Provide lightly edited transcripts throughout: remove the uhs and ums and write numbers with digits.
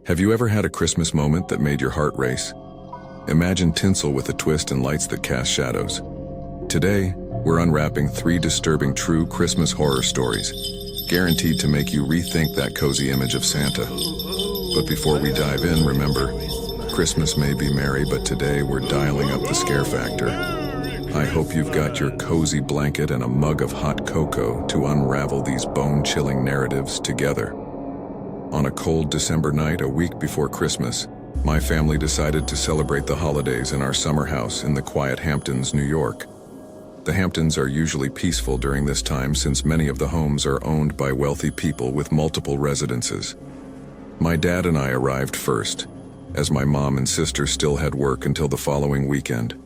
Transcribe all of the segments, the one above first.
Have you ever had a Christmas moment that made your heart race? Imagine tinsel with a twist and lights that cast shadows. Today, we're unwrapping 3 disturbing true Christmas horror stories, guaranteed to make you rethink that cozy image of Santa. But before we dive in, remember, Christmas may be merry, but today we're dialing up the scare factor. I hope you've got your cozy blanket and a mug of hot cocoa to unravel these bone-chilling narratives together. On a cold December night, a week before Christmas, my family decided to celebrate the holidays in our summer house in the quiet Hamptons, New York. The Hamptons are usually peaceful during this time since many of the homes are owned by wealthy people with multiple residences. My dad and I arrived first, as my mom and sister still had work until the following weekend.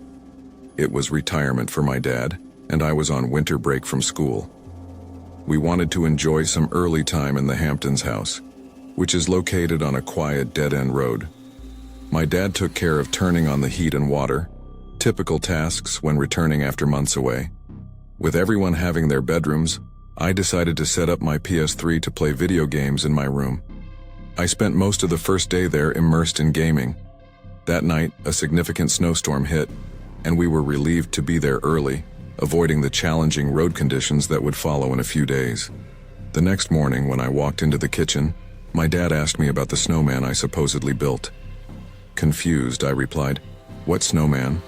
It was retirement for my dad, and I was on winter break from school. We wanted to enjoy some early time in the Hamptons house, which is located on a quiet dead-end road. My dad took care of turning on the heat and water, typical tasks when returning after months away. With everyone having their bedrooms, I decided to set up my PS3 to play video games in my room. I spent most of the first day there immersed in gaming. That night, a significant snowstorm hit, and we were relieved to be there early, avoiding the challenging road conditions that would follow in a few days. The next morning, when I walked into the kitchen, my dad asked me about the snowman I supposedly built. Confused, I replied, "What snowman?"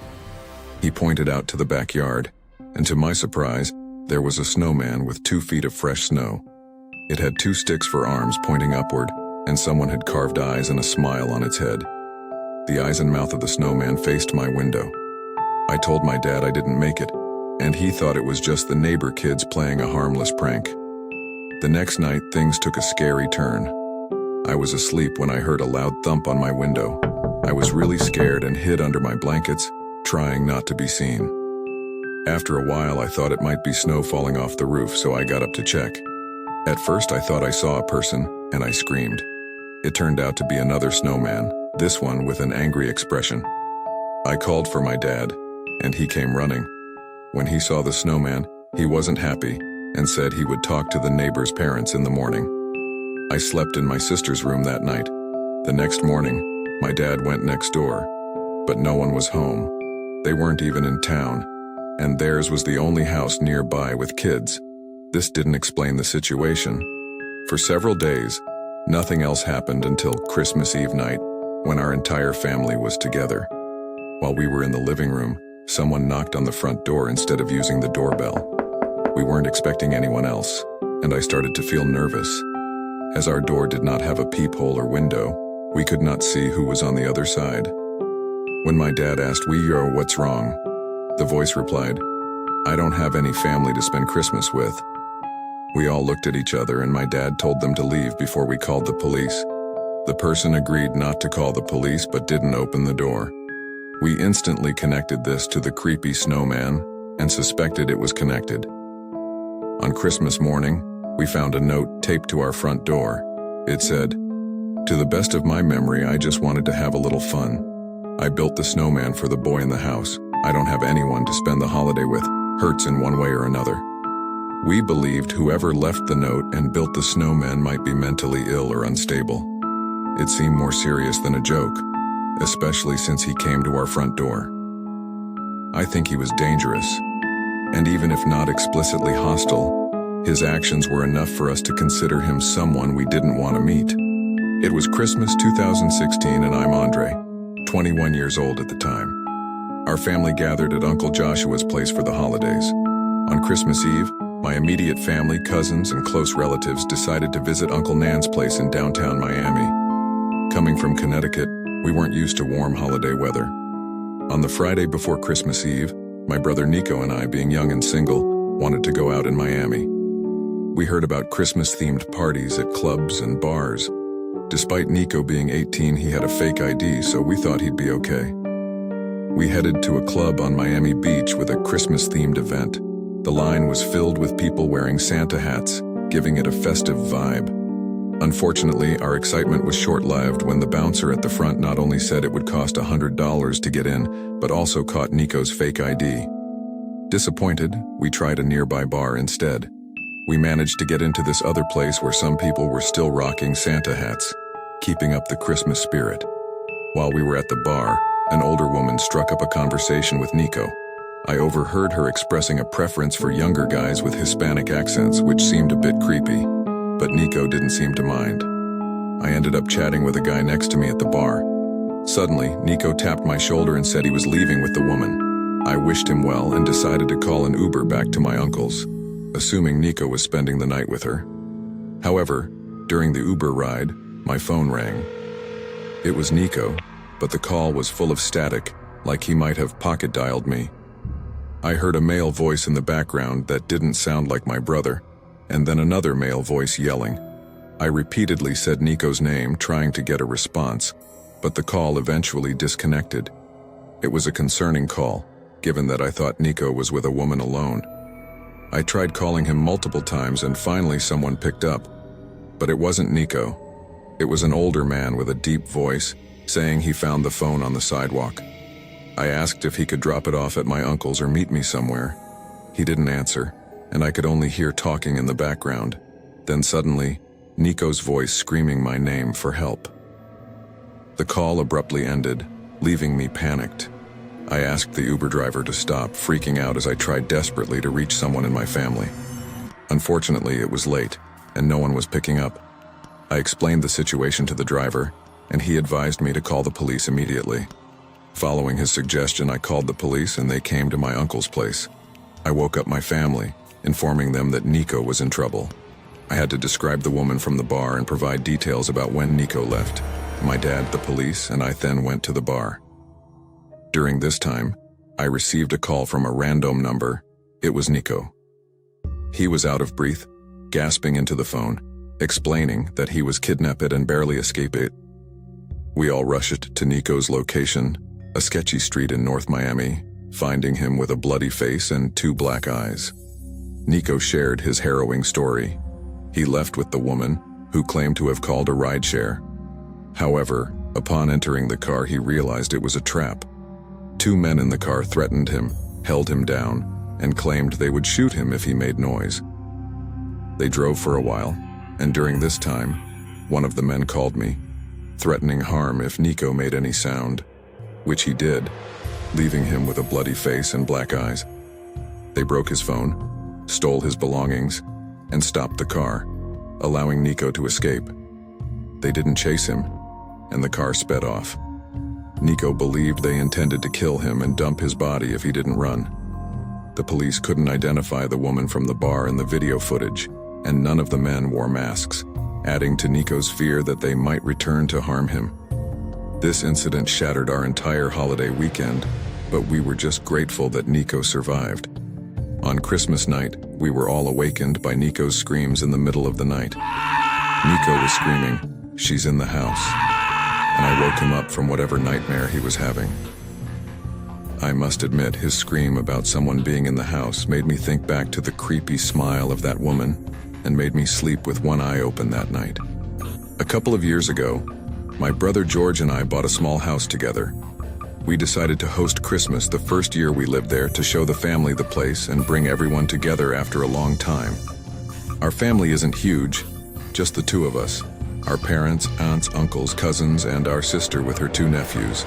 He pointed out to the backyard, and to my surprise, there was a snowman with 2 feet of fresh snow. It had 2 sticks for arms pointing upward, and someone had carved eyes and a smile on its head. The eyes and mouth of the snowman faced my window. I told my dad I didn't make it, and he thought it was just the neighbor kids playing a harmless prank. The next night, things took a scary turn. I was asleep when I heard a loud thump on my window. I was really scared and hid under my blankets, trying not to be seen. After a while, I thought it might be snow falling off the roof, so I got up to check. At first, I thought I saw a person, and I screamed. It turned out to be another snowman, this one with an angry expression. I called for my dad, and he came running. When he saw the snowman, he wasn't happy and said he would talk to the neighbor's parents in the morning. I slept in my sister's room that night. The next morning, my dad went next door, but no one was home. They weren't even in town, and theirs was the only house nearby with kids. This didn't explain the situation. For several days, nothing else happened until Christmas Eve night, when our entire family was together. While we were in the living room, someone knocked on the front door instead of using the doorbell. We weren't expecting anyone else, and I started to feel nervous. As our door did not have a peephole or window, we could not see who was on the other side. When my dad asked, "What's wrong?" the voice replied, "I don't have any family to spend Christmas with." We all looked at each other, and my dad told them to leave before we called the police. The person agreed not to call the police but didn't open the door. We instantly connected this to the creepy snowman and suspected it was connected. On Christmas morning, we found a note taped to our front door. It said, "To the best of my memory, I just wanted to have a little fun. I built the snowman for the boy in the house. I don't have anyone to spend the holiday with. Hurts in one way or another." We believed whoever left the note and built the snowman might be mentally ill or unstable. It seemed more serious than a joke, especially since he came to our front door. I think he was dangerous, and even if not explicitly hostile, his actions were enough for us to consider him someone we didn't want to meet. It was Christmas 2016, and I'm Andre, 21 years old at the time. Our family gathered at Uncle Joshua's place for the holidays. On Christmas Eve, my immediate family, cousins, and close relatives decided to visit Uncle Nan's place in downtown Miami. Coming from Connecticut, we weren't used to warm holiday weather. On the Friday before Christmas Eve, my brother Nico and I, being young and single, wanted to go out in Miami. We heard about Christmas-themed parties at clubs and bars. Despite Nico being 18, he had a fake ID, so we thought he'd be okay. We headed to a club on Miami Beach with a Christmas-themed event. The line was filled with people wearing Santa hats, giving it a festive vibe. Unfortunately, our excitement was short-lived when the bouncer at the front not only said it would cost $100 to get in, but also caught Nico's fake ID. Disappointed, we tried a nearby bar instead. We managed to get into this other place where some people were still rocking Santa hats. keeping up the Christmas spirit. While we were at the bar, an older woman struck up a conversation with Nico. I overheard her expressing a preference for younger guys with Hispanic accents, which seemed a bit creepy, but Nico didn't seem to mind. I ended up chatting with a guy next to me at the bar. Suddenly, Nico tapped my shoulder and said he was leaving with the woman. I wished him well and decided to call an Uber back to my uncle's, assuming Nico was spending the night with her. However, during the Uber ride, my phone rang. It was Nico, but the call was full of static, like he might have pocket-dialed me. I heard a male voice in the background that didn't sound like my brother, and then another male voice yelling. I repeatedly said Nico's name, trying to get a response, but the call eventually disconnected. It was a concerning call, given that I thought Nico was with a woman alone. I tried calling him multiple times and finally someone picked up, but it wasn't Nico. It was an older man with a deep voice, saying he found the phone on the sidewalk. I asked if he could drop it off at my uncle's or meet me somewhere. He didn't answer, and I could only hear talking in the background. Then suddenly, Nico's voice screaming my name for help. The call abruptly ended, leaving me panicked. I asked the Uber driver to stop, freaking out as I tried desperately to reach someone in my family. Unfortunately, it was late, and no one was picking up. I explained the situation to the driver, and he advised me to call the police immediately. Following his suggestion, I called the police and they came to my uncle's place. I woke up my family, informing them that Nico was in trouble. I had to describe the woman from the bar and provide details about when Nico left. My dad, the police, and I then went to the bar. During this time, I received a call from a random number. It was Nico. He was out of breath, gasping into the phone, explaining that he was kidnapped and barely escaped it. We all rushed to Nico's location, a sketchy street in North Miami, finding him with a bloody face and 2 black eyes. Nico shared his harrowing story. He left with the woman, who claimed to have called a rideshare. However, upon entering the car, he realized it was a trap. 2 men in the car threatened him, held him down, and claimed they would shoot him if he made noise. They drove for a while, and during this time, one of the men called me, threatening harm if Nico made any sound, which he did, leaving him with a bloody face and black eyes. They broke his phone, stole his belongings, and stopped the car, allowing Nico to escape. They didn't chase him, and the car sped off. Nico believed they intended to kill him and dump his body if he didn't run. The police couldn't identify the woman from the bar in the video footage, and none of the men wore masks, adding to Nico's fear that they might return to harm him. This incident shattered our entire holiday weekend, but we were just grateful that Nico survived. On Christmas night, we were all awakened by Nico's screams in the middle of the night. Nico was screaming, "She's in the house," and I woke him up from whatever nightmare he was having. I must admit, his scream about someone being in the house made me think back to the creepy smile of that woman and made me sleep with one eye open that night. A couple of years ago, my brother George and I bought a small house together. We decided to host Christmas the first year we lived there to show the family the place and bring everyone together after a long time. Our family isn't huge, just the 2 of us. Our parents, aunts, uncles, cousins, and our sister with her 2 nephews.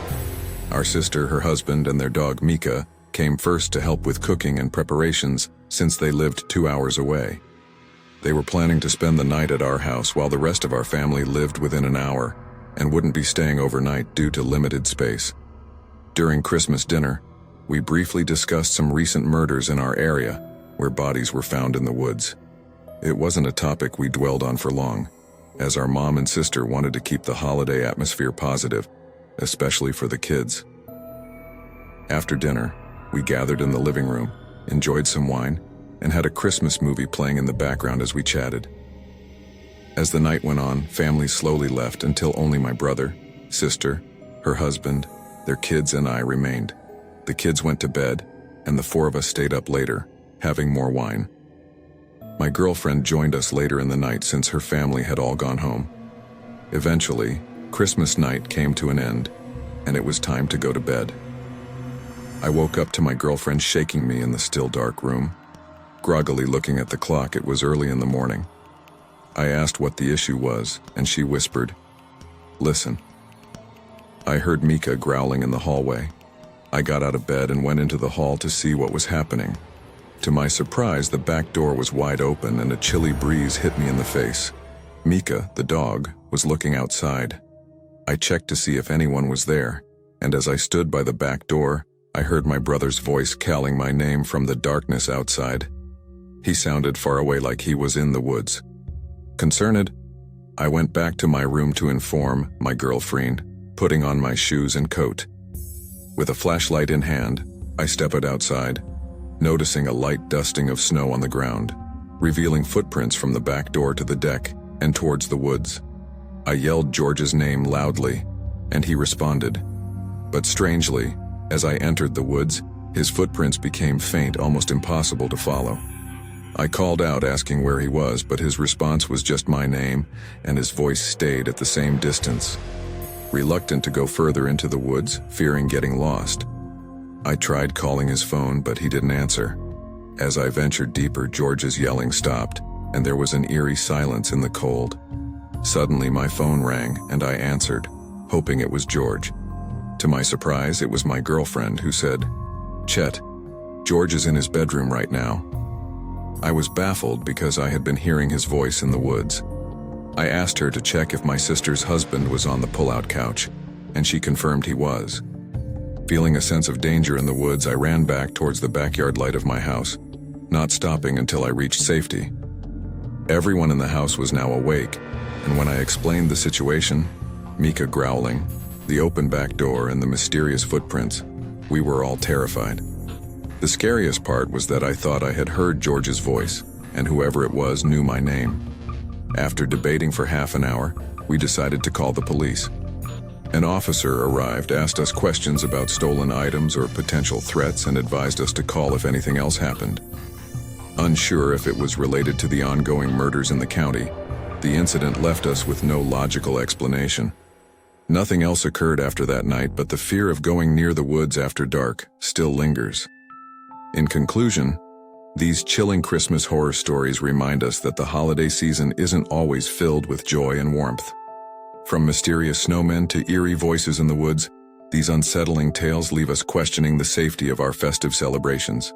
Our sister, her husband, and their dog Mika came first to help with cooking and preparations since they lived 2 hours away. They were planning to spend the night at our house while the rest of our family lived within an hour and wouldn't be staying overnight due to limited space. During Christmas dinner, we briefly discussed some recent murders in our area where bodies were found in the woods. It wasn't a topic we dwelled on for long, as our mom and sister wanted to keep the holiday atmosphere positive, especially for the kids. After dinner, we gathered in the living room, enjoyed some wine, and had a Christmas movie playing in the background as we chatted. As the night went on, families slowly left until only my brother, sister, her husband, their kids, and I remained. The kids went to bed, and the 4 of us stayed up later, having more wine. My girlfriend joined us later in the night since her family had all gone home. Eventually, Christmas night came to an end, and it was time to go to bed. I woke up to my girlfriend shaking me in the still dark room. Groggily looking at the clock, it was early in the morning. I asked what the issue was, and she whispered, Listen. I heard Mika growling in the hallway. I got out of bed and went into the hall to see what was happening. To my surprise, the back door was wide open and a chilly breeze hit me in the face. Mika, the dog, was looking outside. I checked to see if anyone was there, and as I stood by the back door, I heard my brother's voice calling my name from the darkness outside. He sounded far away like he was in the woods. Concerned, I went back to my room to inform my girlfriend, putting on my shoes and coat. With a flashlight in hand, I stepped outside, noticing a light dusting of snow on the ground, revealing footprints from the back door to the deck and towards the woods. I yelled George's name loudly, and he responded. But strangely, as I entered the woods, his footprints became faint, almost impossible to follow. I called out asking where he was, but his response was just my name, and his voice stayed at the same distance. Reluctant to go further into the woods, fearing getting lost, I tried calling his phone, but he didn't answer. As I ventured deeper, George's yelling stopped, and there was an eerie silence in the cold. Suddenly, my phone rang, and I answered, hoping it was George. To my surprise, it was my girlfriend who said, "Chet, George is in his bedroom right now." I was baffled because I had been hearing his voice in the woods. I asked her to check if my sister's husband was on the pull-out couch, and she confirmed he was. Feeling a sense of danger in the woods, I ran back towards the backyard light of my house, not stopping until I reached safety. Everyone in the house was now awake, and when I explained the situation, Mika growling, the open back door, and the mysterious footprints, we were all terrified. The scariest part was that I thought I had heard George's voice, and whoever it was knew my name. After debating for half an hour, we decided to call the police. An officer arrived, asked us questions about stolen items or potential threats, and advised us to call if anything else happened. Unsure if it was related to the ongoing murders in the county, the incident left us with no logical explanation. Nothing else occurred after that night, but the fear of going near the woods after dark still lingers. In conclusion, these chilling Christmas horror stories remind us that the holiday season isn't always filled with joy and warmth. From mysterious snowmen to eerie voices in the woods, these unsettling tales leave us questioning the safety of our festive celebrations.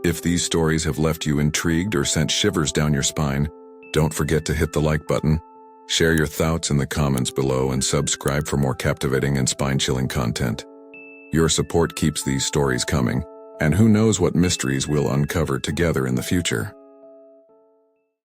If these stories have left you intrigued or sent shivers down your spine, don't forget to hit the like button, share your thoughts in the comments below, and subscribe for more captivating and spine-chilling content. Your support keeps these stories coming, and who knows what mysteries we'll uncover together in the future.